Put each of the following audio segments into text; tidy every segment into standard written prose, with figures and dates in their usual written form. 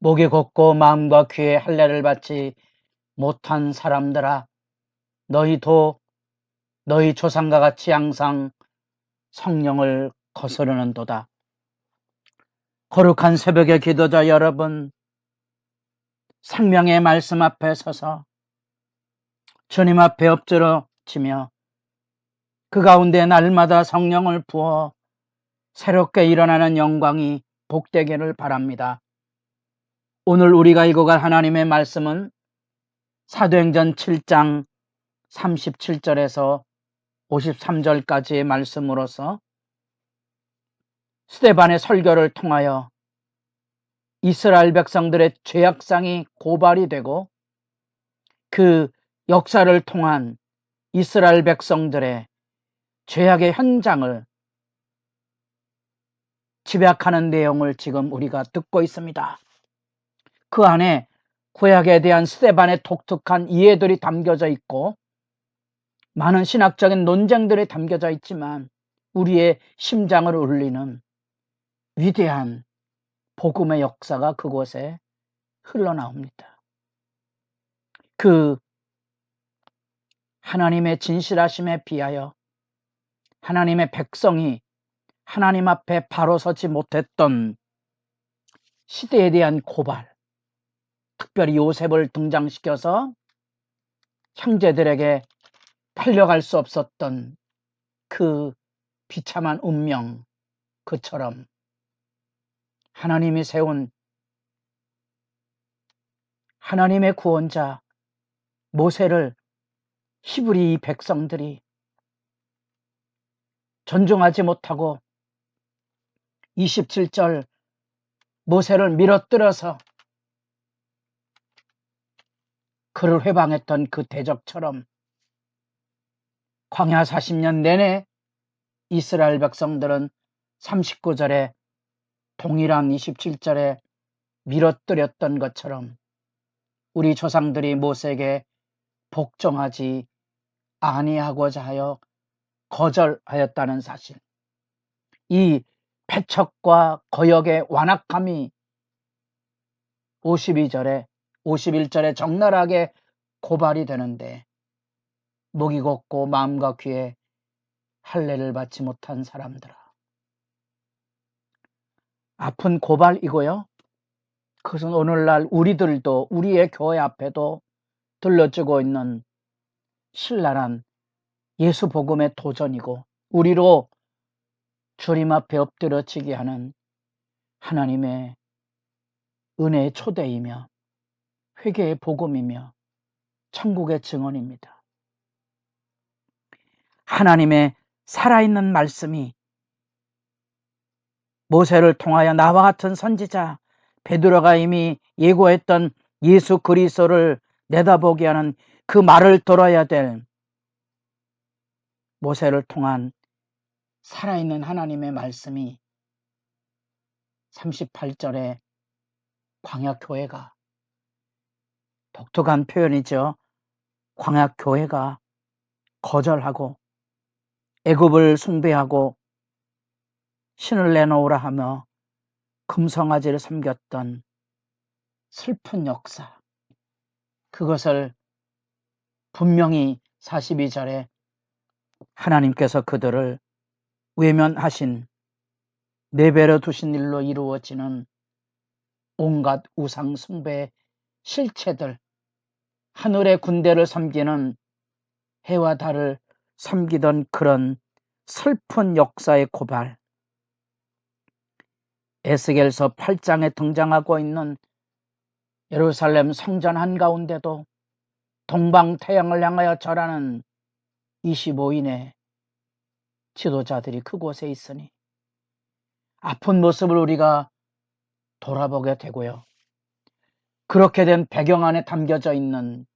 목이 곧고 마음과 귀에 할례를 받지 못한 사람들아, 너희도 너희 조상과 같이 항상 성령을 거스르는도다. 거룩한 새벽의 기도자 여러분, 생명의 말씀 앞에 서서 주님 앞에 엎드러지며 그 가운데 날마다 성령을 부어 새롭게 일어나는 영광이 복되기를 바랍니다. 오늘 우리가 읽어갈 하나님의 말씀은 사도행전 7장 37절에서 53절까지의 말씀으로서 스데반의 설교를 통하여 이스라엘 백성들의 죄악상이 고발이 되고 그 역사를 통한 이스라엘 백성들의 죄악의 현장을 집약하는 내용을 지금 우리가 듣고 있습니다. 그 안에 구약에 대한 스데반의 독특한 이해들이 담겨져 있고 많은 신학적인 논쟁들이 담겨져 있지만 우리의 심장을 울리는 위대한 복음의 역사가 그곳에 흘러나옵니다. 그 하나님의 진실하심에 비하여 하나님의 백성이 하나님 앞에 바로 서지 못했던 시대에 대한 고발, 특별히 요셉을 등장시켜서 형제들에게 팔려갈 수 없었던 그 비참한 운명, 그처럼 하나님이 세운 하나님의 구원자 모세를 히브리 백성들이 존중하지 못하고 27절 모세를 밀어뜯어서 그를 회방했던 그 대적처럼 광야 40년 내내 이스라엘 백성들은 39절에 동일한 27절에 밀어뜨렸던 것처럼 우리 조상들이 모세에게 복종하지 아니하고자 하여 거절하였다는 사실, 이 패척과 거역의 완악함이 52절에 51절에 적나라하게 고발이 되는데 목이 곧고 마음과 귀에 할례를 받지 못한 사람들아, 아픈 고발이고요. 그것은 오늘날 우리들도 우리의 교회 앞에도 들려주고 있는 신랄한 예수 복음의 도전이고 우리로 주님 앞에 엎드려지게 하는 하나님의 은혜의 초대이며 회개의 복음이며 천국의 증언입니다. 하나님의 살아있는 말씀이 모세를 통하여 나와 같은 선지자 베드로가 이미 예고했던 예수 그리스도를 내다보게 하는 그 말을 들어야 될 모세를 통한 살아있는 하나님의 말씀이 38절에 광야교회가, 독특한 표현이죠. 광야교회가 거절하고 애굽을 숭배하고 신을 내놓으라 하며 금송아지를 섬겼던 슬픈 역사, 그것을 분명히 42절에 하나님께서 그들을 외면하신, 내버려 두신 일로 이루어지는 온갖 우상 숭배의 실체들, 하늘의 군대를 섬기는 해와 달을 섬기던 그런 슬픈 역사의 고발, 에스겔서 8장에 등장하고 있는 예루살렘 성전 한가운데도 동방 태양을 향하여 절하는 25인의 지도자들이 그곳에 있으니 아픈 모습을 우리가 돌아보게 되고요. 그렇게 된 배경 안에 담겨져 있는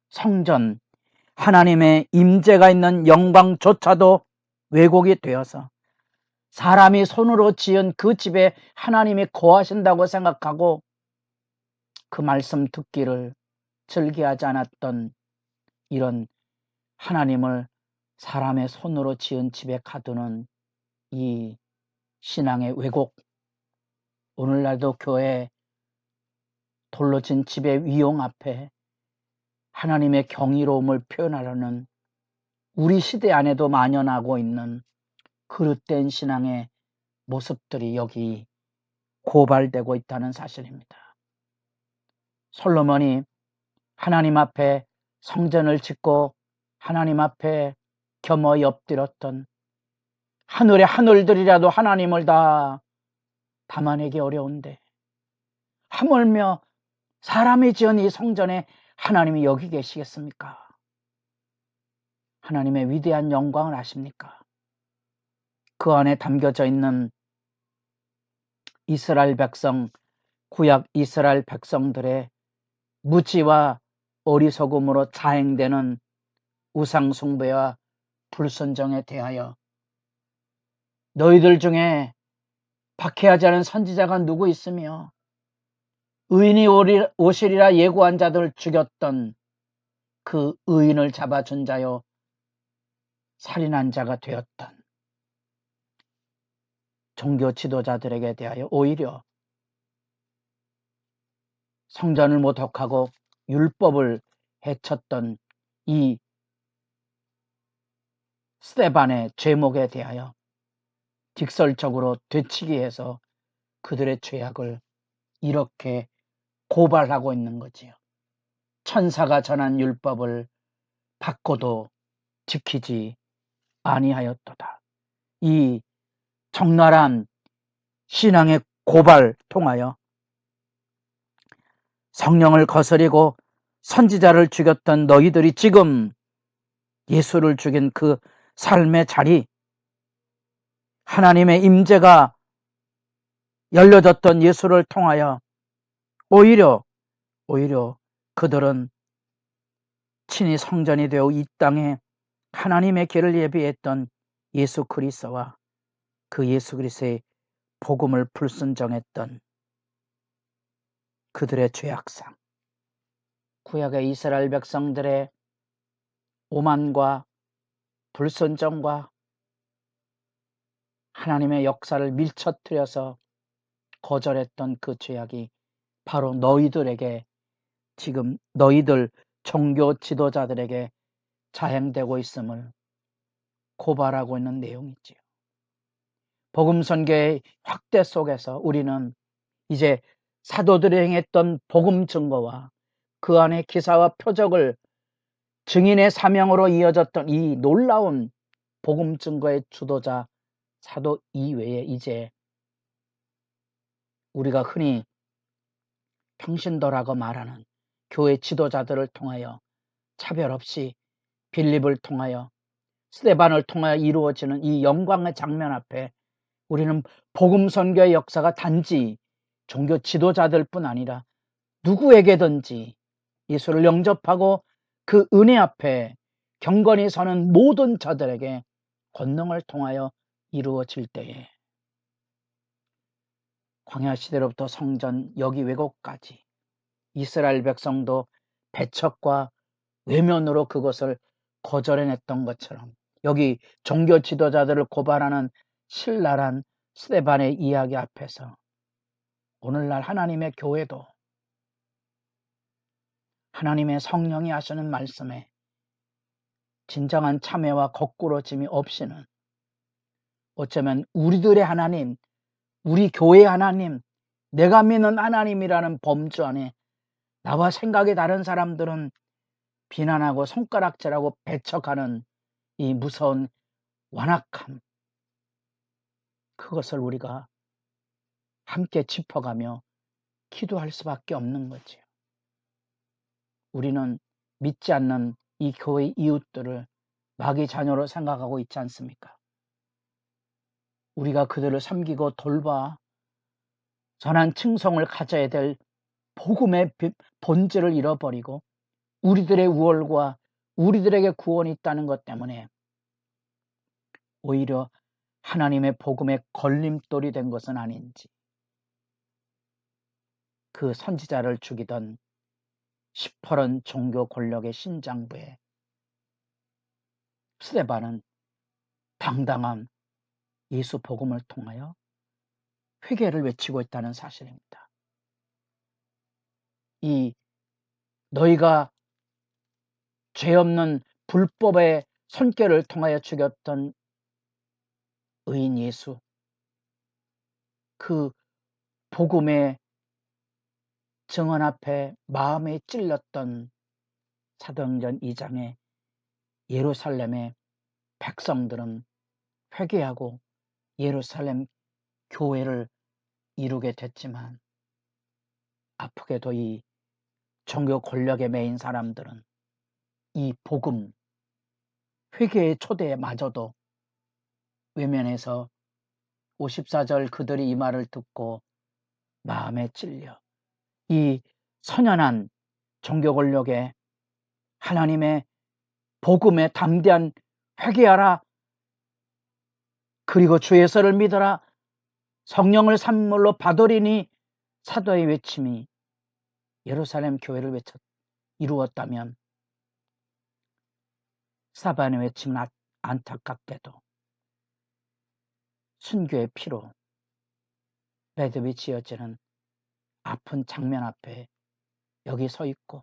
성전, 하나님의 임재가 있는 영광조차도 왜곡이 되어서 사람이 손으로 지은 그 집에 하나님이 거하신다고 생각하고 그 말씀 듣기를 즐겨하지 않았던 이런 하나님을 사람의 손으로 지은 집에 가두는 이 신앙의 왜곡, 오늘날도 교회 돌로 진 집의 위용 앞에 하나님의 경이로움을 표현하려는 우리 시대 안에도 만연하고 있는 그릇된 신앙의 모습들이 여기 고발되고 있다는 사실입니다. 솔로몬이 하나님 앞에 성전을 짓고 하나님 앞에 겸허히 엎드렸던 하늘의 하늘들이라도 하나님을 다 담아내기 어려운데 하물며 사람이 지은 이 성전에 하나님이 여기 계시겠습니까? 하나님의 위대한 영광을 아십니까? 그 안에 담겨져 있는 이스라엘 백성, 구약 이스라엘 백성들의 무지와 어리석음으로 자행되는 우상숭배와 불순종에 대하여 너희들 중에 박해하지 않은 선지자가 누구 있으며 의인이 오시리라 예고한 자들을 죽였던 그 의인을 잡아준 자요 살인한 자가 되었던 종교 지도자들에게 대하여 오히려 성전을 모독하고 율법을 해쳤던 이 스데반의 죄목에 대하여 직설적으로 되치기 위해서 그들의 죄악을 이렇게 고발하고 있는 거지요. 천사가 전한 율법을 받고도 지키지 아니하였도다. 이 적나라한 신앙의 고발 통하여 성령을 거스리고 선지자를 죽였던 너희들이 지금 예수를 죽인 그 삶의 자리, 하나님의 임재가 열려졌던 예수를 통하여 오히려 그들은 친히 성전이 되어 이 땅에 하나님의 길을 예비했던 예수 그리스도와 그 예수 그리스도의 복음을 불순종했던 그들의 죄악상, 구약의 이스라엘 백성들의 오만과 불순종과 하나님의 역사를 밀쳐뜨려서 거절했던 그 죄악이 바로 너희들에게 지금 너희들 종교 지도자들에게 자행되고 있음을 고발하고 있는 내용이지요. 복음 선교의 확대 속에서 우리는 이제 사도들이 행했던 복음 증거와 그 안에 기사와 표적을 증인의 사명으로 이어졌던 이 놀라운 복음 증거의 주도자 사도 이외에 이제 우리가 흔히 평신도라고 말하는 교회 지도자들을 통하여 차별 없이 빌립을 통하여 스데반을 통하여 이루어지는 이 영광의 장면 앞에 우리는 복음 선교의 역사가 단지 종교 지도자들뿐 아니라 누구에게든지 예수를 영접하고 그 은혜 앞에 경건히 서는 모든 자들에게 권능을 통하여 이루어질 때에 광야 시대로부터 성전 여기 왜곡까지 이스라엘 백성도 배척과 외면으로 그것을 거절해냈던 것처럼 여기 종교 지도자들을 고발하는 신랄한 스데반의 이야기 앞에서 오늘날 하나님의 교회도 하나님의 성령이 하시는 말씀에 진정한 참회와 거꾸로짐이 없이는 어쩌면 우리들의 하나님, 우리 교회의 하나님, 내가 믿는 하나님이라는 범주 안에 나와 생각이 다른 사람들은 비난하고 손가락질하고 배척하는 이 무서운 완악함, 그것을 우리가 함께 짚어가며 기도할 수밖에 없는 거지요. 우리는 믿지 않는 이 교회 이웃들을 마귀 자녀로 생각하고 있지 않습니까? 우리가 그들을 섬기고 돌봐 선한 층성을 가져야 될 복음의 본질을 잃어버리고 우리들의 우월과 우리들에게 구원이 있다는 것 때문에 오히려 하나님의 복음의 걸림돌이 된 것은 아닌지, 그 선지자를 죽이던 시퍼런 종교 권력의 신장부에 스데반은 당당한 예수 복음을 통하여 회개를 외치고 있다는 사실입니다. 이 너희가 죄 없는 불법의 손길을 통하여 죽였던 의인 예수, 그 복음의 증언 앞에 마음에 찔렸던 사도행전 2장의 예루살렘의 백성들은 회개하고 예루살렘 교회를 이루게 됐지만, 아프게도 이 종교 권력에 매인 사람들은 이 복음, 회개의 초대마저도 외면해서 54절 그들이 이 말을 듣고 마음에 찔려 이 선연한 종교 권력에 하나님의 복음에 담대한 회개하라, 그리고 주 예수를 믿어라, 성령을 선물로 받으리니 사도의 외침이 예루살렘 교회를 이루었다면, 스데반의 외침은 안타깝게도 순교의 피로 매듭이 지어지는 아픈 장면 앞에 여기 서 있고,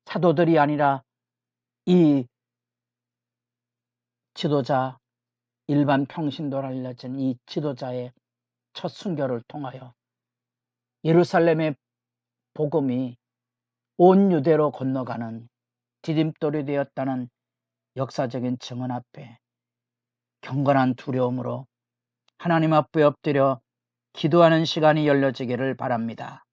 사도들이 아니라 이 지도자, 일반 평신도로 알려진 이 지도자의 첫 순교를 통하여 예루살렘의 복음이 온 유대로 건너가는 디딤돌이 되었다는 역사적인 증언 앞에 경건한 두려움으로 하나님 앞에 엎드려 기도하는 시간이 열려지기를 바랍니다.